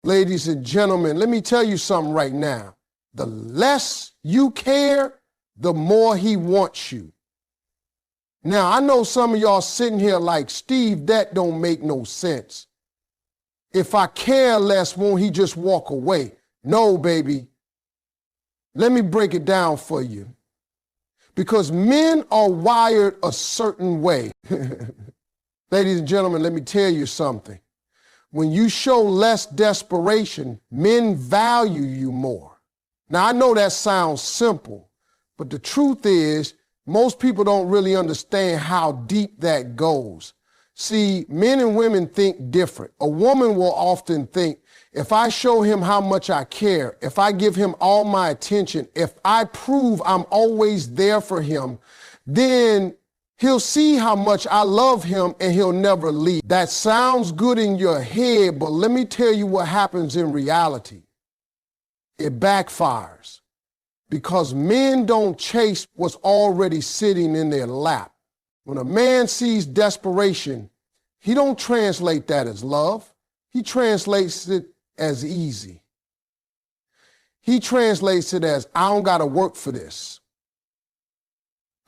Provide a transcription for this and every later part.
Ladies and gentlemen, let me tell you something right now. The less you care, the more he wants you. Now, I know some of y'all sitting here like, Steve, that don't make no sense. If I care less, won't he just walk away? No, baby. Let me break it down for you. Because men are wired a certain way. Ladies and gentlemen, let me tell you something. When you show less desperation, men value you more. Now, I know that sounds simple, but the truth is, most people don't really understand how deep that goes. See, men and women think different. A woman will often think, if I show him how much I care, if I give him all my attention, if I prove I'm always there for him, then he'll see how much I love him and he'll never leave. That sounds good in your head, but let me tell you what happens in reality. It backfires because men don't chase what's already sitting in their lap. When a man sees desperation, he don't translate that as love. He translates it as easy. He translates it as, I don't got to work for this.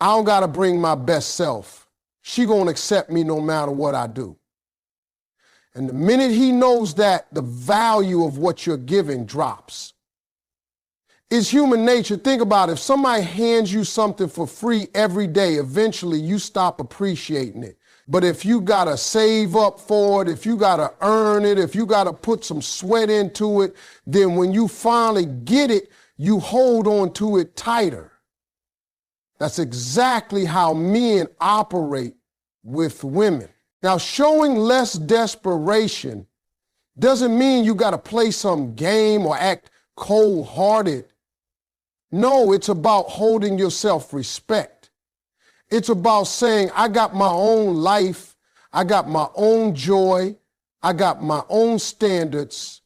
I don't got to bring my best self. She going to accept me no matter what I do. And the minute he knows that, the value of what you're giving drops. It's human nature. Think about it. If somebody hands you something for free every day, eventually you stop appreciating it. But if you got to save up for it, if you got to earn it, if you got to put some sweat into it, then when you finally get it, you hold on to it tighter. That's exactly how men operate with women. Now, showing less desperation doesn't mean you got to play some game or act cold-hearted. No, it's about holding your self-respect. It's about saying, I got my own life, I got my own joy, I got my own standards.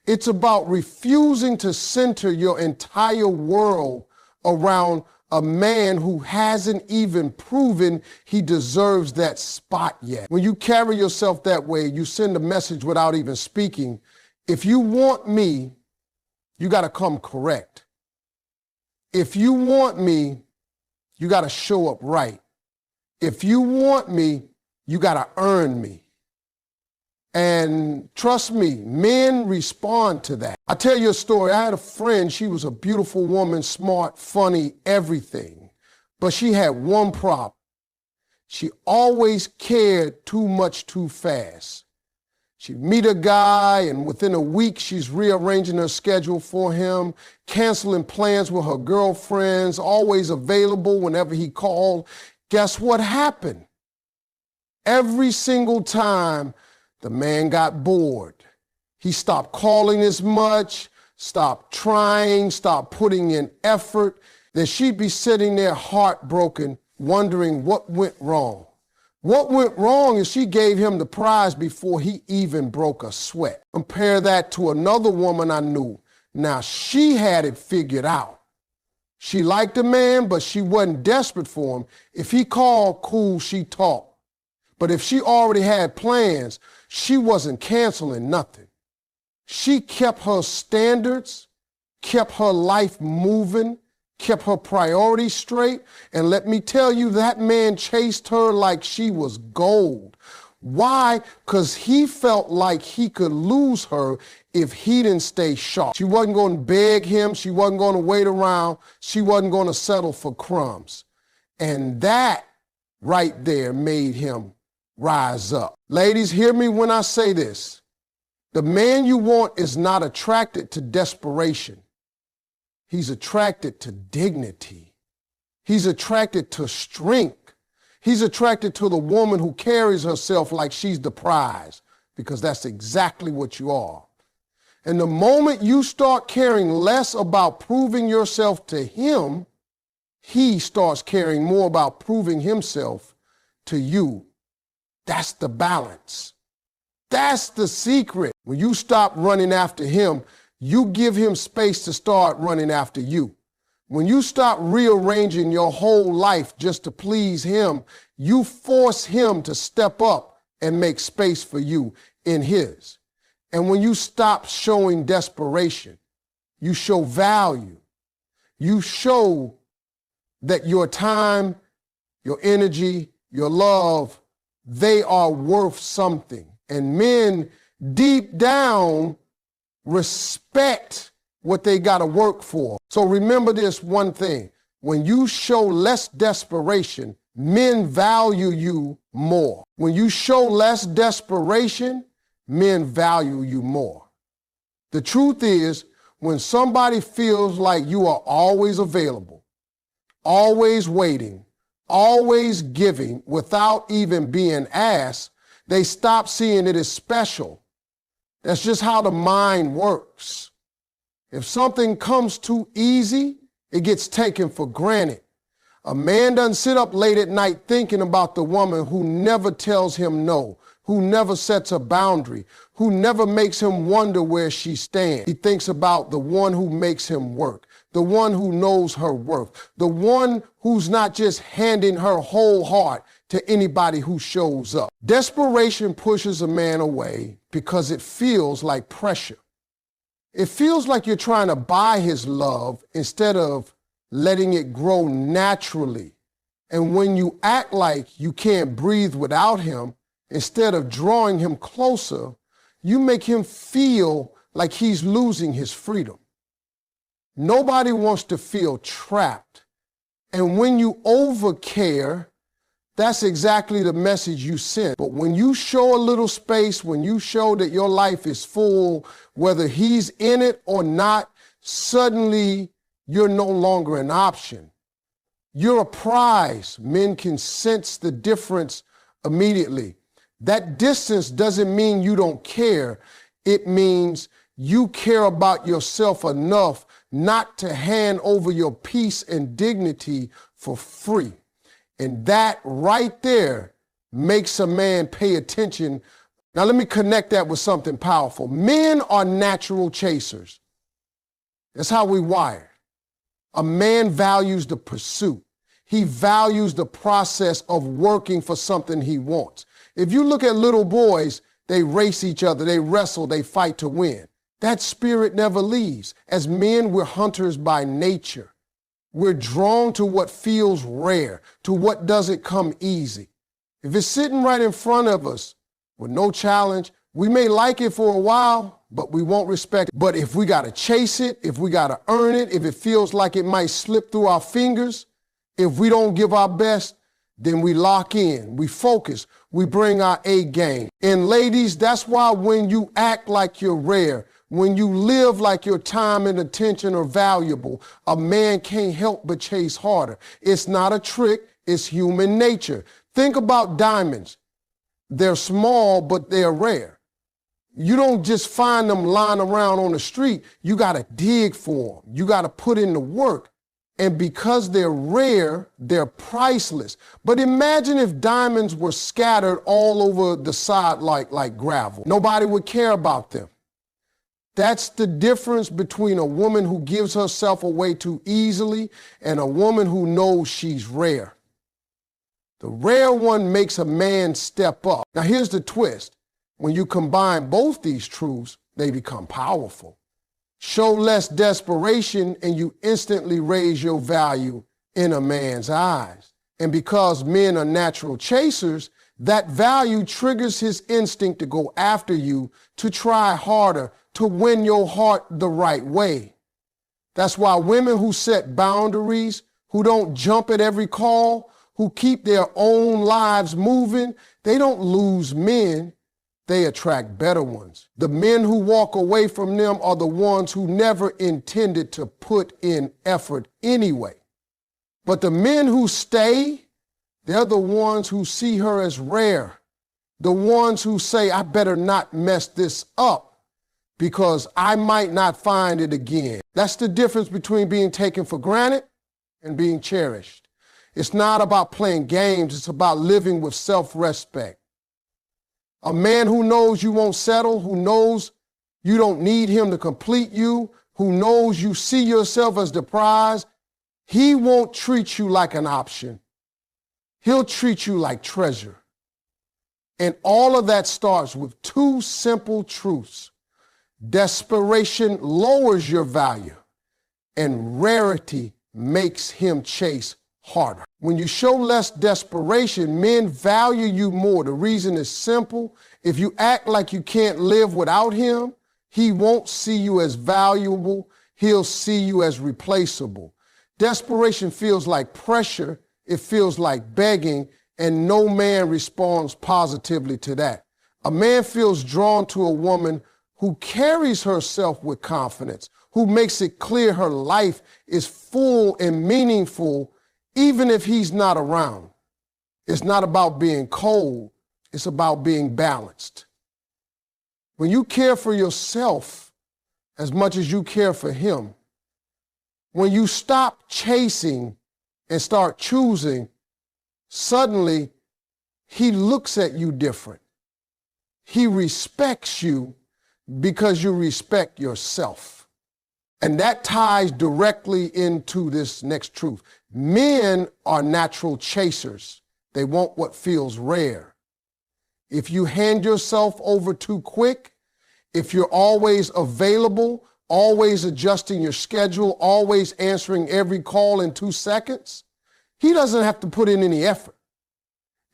It's about refusing to center your entire world around a man who hasn't even proven he deserves that spot yet. When you carry yourself that way, you send a message without even speaking. If you want me, you got to come correct. If you want me, you got to show up right. If you want me, you got to earn me. And trust me, men respond to that. I'll tell you a story. I had a friend. She was a beautiful woman, smart, funny, everything. But she had one problem. She always cared too much too fast. She'd meet a guy, and within a week, she's rearranging her schedule for him, canceling plans with her girlfriends, always available whenever he called. Guess what happened? Every single time, the man got bored. He stopped calling as much, stopped trying, stopped putting in effort. Then she'd be sitting there heartbroken, wondering what went wrong. What went wrong is she gave him the prize before he even broke a sweat. Compare that to another woman I knew. Now, she had it figured out. She liked the man, but she wasn't desperate for him. If he called, cool, she talked. But if she already had plans, she wasn't canceling nothing. She kept her standards, kept her life moving, kept her priorities straight, and let me tell you, that man chased her like she was gold. Why? Because he felt like he could lose her if he didn't stay sharp. She wasn't going to beg him. She wasn't going to wait around. She wasn't going to settle for crumbs. And that right there made him rise up. Ladies, hear me when I say this. The man you want is not attracted to desperation. He's attracted to dignity. He's attracted to strength. He's attracted to the woman who carries herself like she's the prize, because that's exactly what you are. And the moment you start caring less about proving yourself to him, he starts caring more about proving himself to you. That's the balance. That's the secret. When you stop running after him, you give him space to start running after you. When you stop rearranging your whole life just to please him, you force him to step up and make space for you in his. And when you stop showing desperation, you show value. You show that your time, your energy, your love, they are worth something. And men deep down respect what they got to work for. So remember this one thing. When you show less desperation, men value you more. When you show less desperation, men value you more. The truth is, when somebody feels like you are always available, always waiting, always giving without even being asked, they stop seeing it as special. That's just how the mind works. If something comes too easy, it gets taken for granted. A man doesn't sit up late at night thinking about the woman who never tells him no, who never sets a boundary, who never makes him wonder where she stands. He thinks about the one who makes him work, the one who knows her worth, the one who's not just handing her whole heart to anybody who shows up. Desperation pushes a man away because it feels like pressure. It feels like you're trying to buy his love instead of letting it grow naturally. And when you act like you can't breathe without him, instead of drawing him closer, you make him feel like he's losing his freedom. Nobody wants to feel trapped. And when you overcare, that's exactly the message you send. But when you show a little space, when you show that your life is full, whether he's in it or not, suddenly you're no longer an option. You're a prize. Men can sense the difference immediately. That distance doesn't mean you don't care. It means you care about yourself enough not to hand over your peace and dignity for free. And that right there makes a man pay attention. Now let me connect that with something powerful. Men are natural chasers. That's how we wired. A man values the pursuit. He values the process of working for something he wants. If you look at little boys, they race each other, they wrestle, they fight to win. That spirit never leaves. As men, we're hunters by nature. We're drawn to what feels rare, to what doesn't come easy. If it's sitting right in front of us with no challenge, we may like it for a while, but we won't respect it. But if we got to chase it, if we got to earn it, if it feels like it might slip through our fingers, if we don't give our best, then we lock in, we focus, we bring our A game. And ladies, that's why when you act like you're rare, when you live like your time and attention are valuable, a man can't help but chase harder. It's not a trick, it's human nature. Think about diamonds. They're small, but they're rare. You don't just find them lying around on the street. You got to dig for them. You got to put in the work. And because they're rare, they're priceless. But imagine if diamonds were scattered all over the side like gravel. Nobody would care about them. That's the difference between a woman who gives herself away too easily and a woman who knows she's rare. The rare one makes a man step up. Now here's the twist. When you combine both these truths, they become powerful. Show less desperation and you instantly raise your value in a man's eyes. And because men are natural chasers, that value triggers his instinct to go after you, to try harder, to win your heart the right way. That's why women who set boundaries, who don't jump at every call, who keep their own lives moving, they don't lose men. They attract better ones. The men who walk away from them are the ones who never intended to put in effort anyway. But the men who stay, they're the ones who see her as rare. The ones who say, I better not mess this up because I might not find it again. That's the difference between being taken for granted and being cherished. It's not about playing games. It's about living with self-respect. A man who knows you won't settle, who knows you don't need him to complete you, who knows you see yourself as the prize, he won't treat you like an option. He'll treat you like treasure. And all of that starts with two simple truths. Desperation lowers your value, and rarity makes him chase harder. When you show less desperation, men value you more. The reason is simple. If you act like you can't live without him, he won't see you as valuable. He'll see you as replaceable. Desperation feels like pressure. It feels like begging, and no man responds positively to that. A man feels drawn to a woman who carries herself with confidence, who makes it clear her life is full and meaningful, even if he's not around. It's not about being cold. It's about being balanced. When you care for yourself as much as you care for him, when you stop chasing and start choosing, suddenly he looks at you different. He respects you because you respect yourself. And that ties directly into this next truth. Men are natural chasers. They want what feels rare. If you hand yourself over too quick, if you're always available, always adjusting your schedule, always answering every call in 2 seconds, he doesn't have to put in any effort.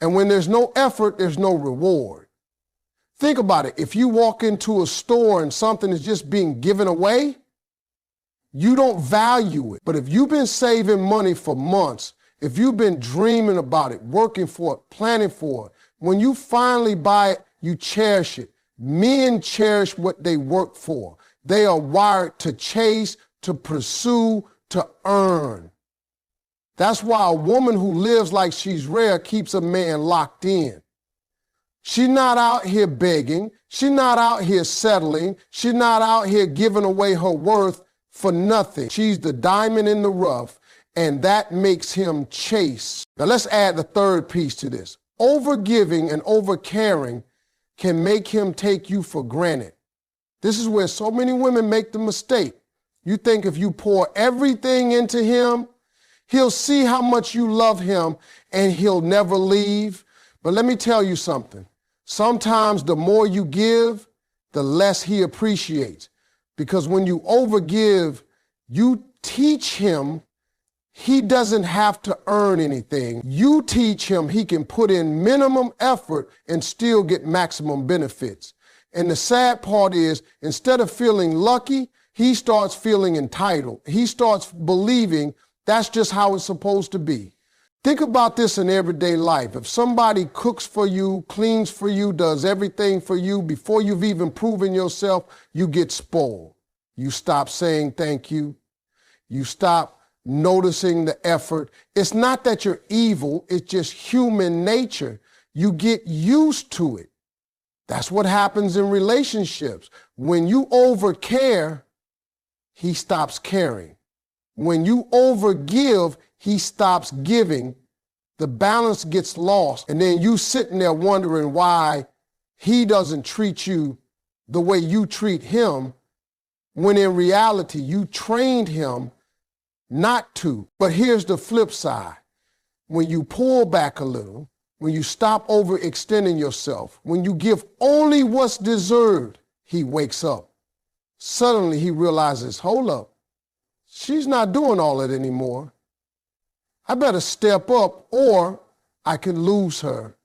And when there's no effort, there's no reward. Think about it. If you walk into a store and something is just being given away, you don't value it. But if you've been saving money for months, if you've been dreaming about it, working for it, planning for it, when you finally buy it, you cherish it. Men cherish what they work for. They are wired to chase, to pursue, to earn. That's why a woman who lives like she's rare keeps a man locked in. She's not out here begging. She's not out here settling. She's not out here giving away her worth for nothing. She's the diamond in the rough, and that makes him chase. Now let's add the third piece to this. Overgiving and overcaring can make him take you for granted. This is where so many women make the mistake. You think if you pour everything into him, he'll see how much you love him and he'll never leave. But let me tell you something. Sometimes the more you give, the less he appreciates. Because when you overgive, you teach him he doesn't have to earn anything. You teach him he can put in minimum effort and still get maximum benefits. And the sad part is, instead of feeling lucky, he starts feeling entitled. He starts believing that's just how it's supposed to be. Think about this in everyday life. If somebody cooks for you, cleans for you, does everything for you, before you've even proven yourself, you get spoiled. You stop saying thank you. You stop noticing the effort. It's not that you're evil, it's just human nature. You get used to it. That's what happens in relationships. When you overcare, he stops caring. When you overgive, he stops giving. The balance gets lost, and then you sitting there wondering why he doesn't treat you the way you treat him, when in reality you trained him not to. But here's the flip side. When you pull back a little, when you stop overextending yourself, when you give only what's deserved, he wakes up. Suddenly he realizes, hold up, she's not doing all that anymore. I better step up or I could lose her.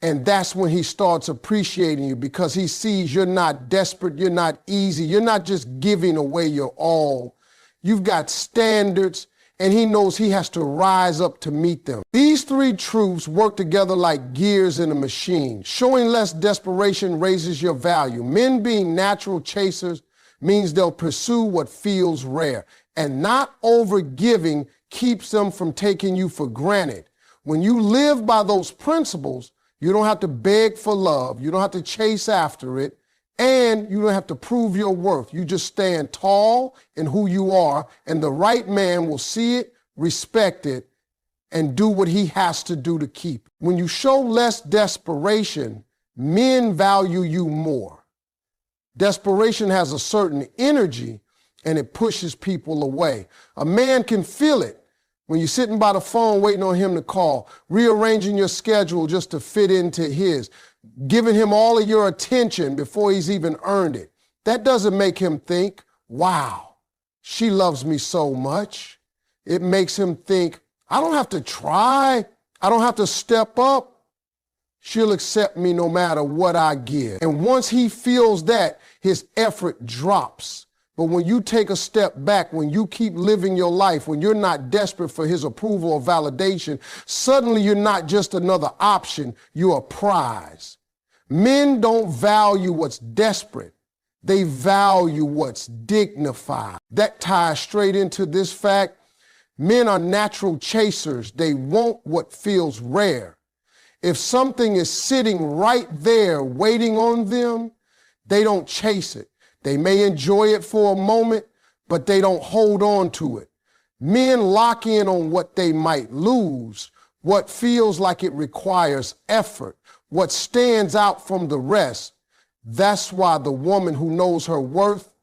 And that's when he starts appreciating you, because he sees you're not desperate, you're not easy, you're not just giving away your all. You've got standards, and he knows he has to rise up to meet them. These three truths work together like gears in a machine. Showing less desperation raises your value. Men being natural chasers means they'll pursue what feels rare, and not overgiving keeps them from taking you for granted. When you live by those principles, you don't have to beg for love, you don't have to chase after it, and you don't have to prove your worth. You just stand tall in who you are, and the right man will see it, respect it, and do what he has to do to keep it. When you show less desperation, men value you more. Desperation has a certain energy, and it pushes people away. A man can feel it when you're sitting by the phone waiting on him to call, rearranging your schedule just to fit into his, giving him all of your attention before he's even earned it. That doesn't make him think, wow, she loves me so much. It makes him think, I don't have to try. I don't have to step up. She'll accept me no matter what I give. And once he feels that, his effort drops. But when you take a step back, when you keep living your life, when you're not desperate for his approval or validation, suddenly you're not just another option, you're a prize. Men don't value what's desperate. They value what's dignified. That ties straight into this fact. Men are natural chasers. They want what feels rare. If something is sitting right there waiting on them, they don't chase it. They may enjoy it for a moment, but they don't hold on to it. Men lock in on what they might lose, what feels like it requires effort, what stands out from the rest. That's why the woman who knows her worth,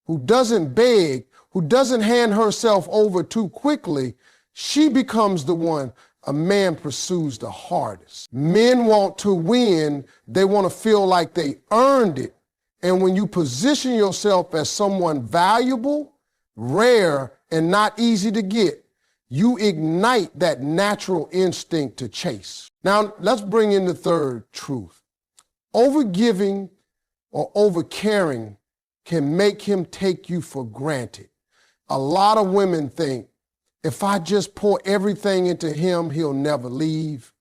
who doesn't beg, who doesn't hand herself over too quickly, she becomes the one a man pursues the hardest. Men want to win. They want to feel like they earned it. And when you position yourself as someone valuable, rare, and not easy to get, you ignite that natural instinct to chase. Now, let's bring in the third truth. Overgiving or overcaring can make him take you for granted. A lot of women think, if I just pour everything into him, he'll never leave.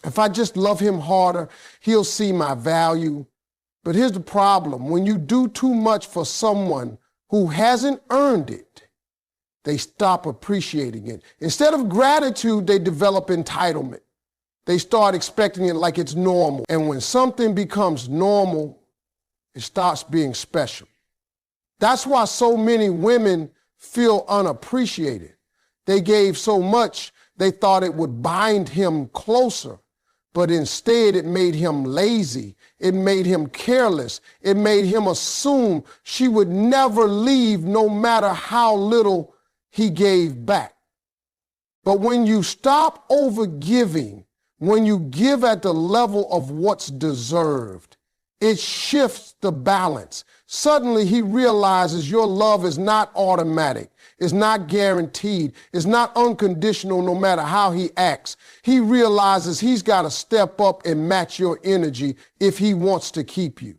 If I just love him harder, he'll see my value. But here's the problem. When you do too much for someone who hasn't earned it, they stop appreciating it. Instead of gratitude, they develop entitlement. They start expecting it like it's normal. And when something becomes normal, it starts being special. That's why so many women feel unappreciated. They gave so much, they thought it would bind him closer. But instead, it made him lazy. It made him careless. It made him assume she would never leave no matter how little he gave back. But when you stop overgiving, when you give at the level of what's deserved, it shifts the balance. Suddenly he realizes your love is not automatic. It's not guaranteed. It's not unconditional no matter how he acts. He realizes he's got to step up and match your energy if he wants to keep you.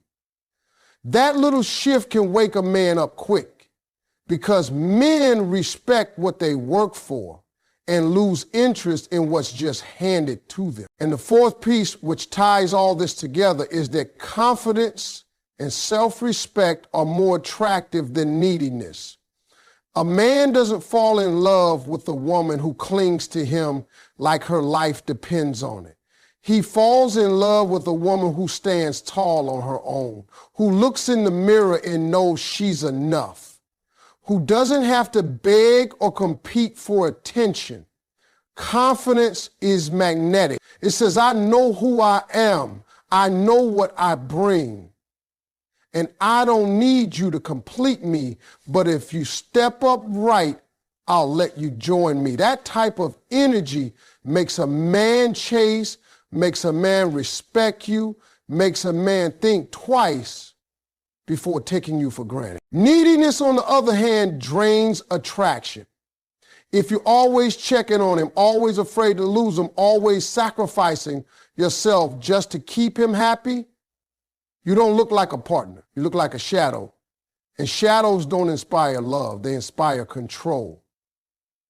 That little shift can wake a man up quick because men respect what they work for and lose interest in what's just handed to them. And the fourth piece, which ties all this together, is that confidence and self-respect are more attractive than neediness. A man doesn't fall in love with a woman who clings to him like her life depends on it. He falls in love with a woman who stands tall on her own, who looks in the mirror and knows she's enough, who doesn't have to beg or compete for attention. Confidence is magnetic. It says, I know who I am. I know what I bring. And I don't need you to complete me, but if you step up right, I'll let you join me. That type of energy makes a man chase, makes a man respect you, makes a man think twice before taking you for granted. Neediness, on the other hand, drains attraction. If you're always checking on him, always afraid to lose him, always sacrificing yourself just to keep him happy, you don't look like a partner. You look like a shadow. And shadows don't inspire love. They inspire control.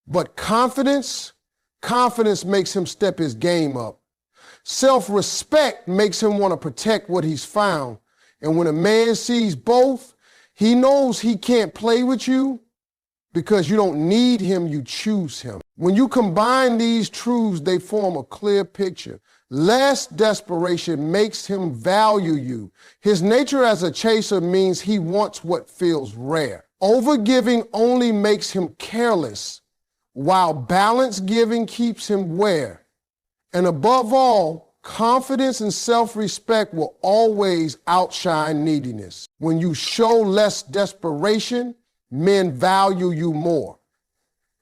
But confidence makes him step his game up. Self-respect makes him want to protect what he's found. And when a man sees both, he knows he can't play with you because you don't need him, you choose him. When you combine these truths, they form a clear picture. Less desperation makes him value you. His nature as a chaser means he wants what feels rare. Overgiving only makes him careless, while balanced giving keeps him where. And above all, confidence and self-respect will always outshine neediness. When you show less desperation, men value you more.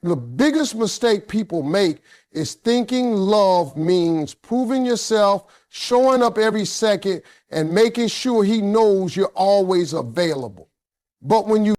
The biggest mistake people make is thinking love means proving yourself, showing up every second, and making sure he knows you're always available. But when you